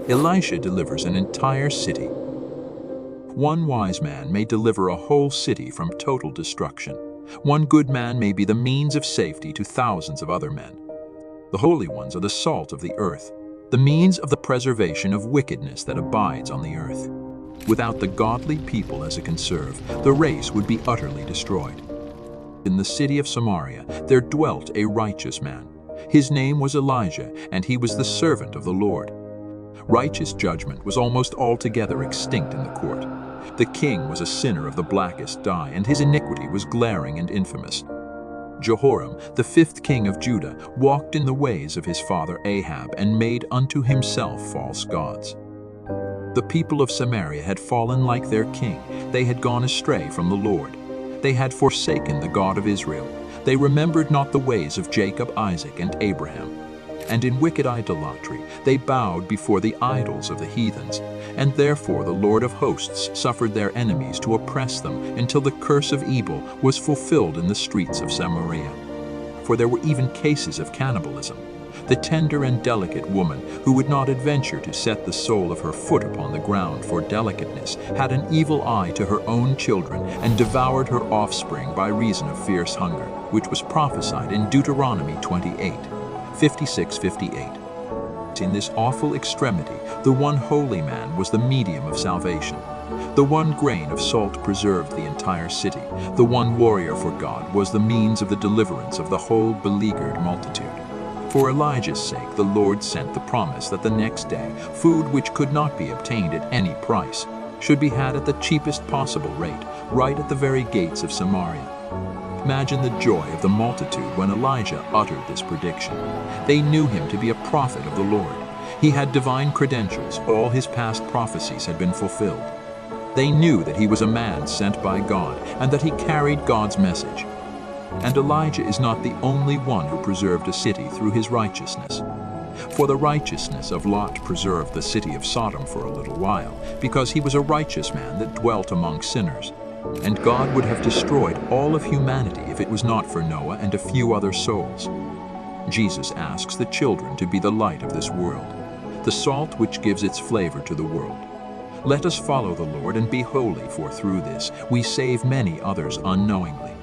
Elisha delivers an entire city. One wise man may deliver a whole city from total destruction. One good man may be the means of safety to thousands of other men. The holy ones are the salt of the earth, the means of the preservation of wickedness that abides on the earth. Without the godly people as it can serve, the race would be utterly destroyed. In the city of Samaria there dwelt a righteous man. His name was Elijah, and he was the servant of the Lord. Righteous judgment was almost altogether extinct in the court. The king was a sinner of the blackest dye, and his iniquity was glaring and infamous. Jehoram, the fifth king of Judah, walked in the ways of his father Ahab and made unto himself false gods. The people of Samaria had fallen like their king. They had gone astray from the Lord. They had forsaken the God of Israel. They remembered not the ways of Jacob, Isaac, and Abraham. And in wicked idolatry they bowed before the idols of the heathens. And therefore the Lord of hosts suffered their enemies to oppress them until the curse of evil was fulfilled in the streets of Samaria. For there were even cases of cannibalism. The tender and delicate woman, who would not adventure to set the sole of her foot upon the ground for delicateness, had an evil eye to her own children, and devoured her offspring by reason of fierce hunger, which was prophesied in Deuteronomy 28, 56-58. In this awful extremity, the one holy man was the medium of salvation. The one grain of salt preserved the entire city. The one warrior for God was the means of the deliverance of the whole beleaguered multitude. For Elijah's sake, the Lord sent the promise that the next day, food which could not be obtained at any price should be had at the cheapest possible rate, right at the very gates of Samaria. Imagine the joy of the multitude when Elijah uttered this prediction. They knew him to be a prophet of the Lord. He had divine credentials. All his past prophecies had been fulfilled. They knew that he was a man sent by God and that he carried God's message. And Elijah is not the only one who preserved a city through his righteousness. For the righteousness of Lot preserved the city of Sodom for a little while, because he was a righteous man that dwelt among sinners. And God would have destroyed all of humanity if it was not for Noah and a few other souls. Jesus asks the children to be the light of this world, the salt which gives its flavor to the world. Let us follow the Lord and be holy, for through this we save many others unknowingly.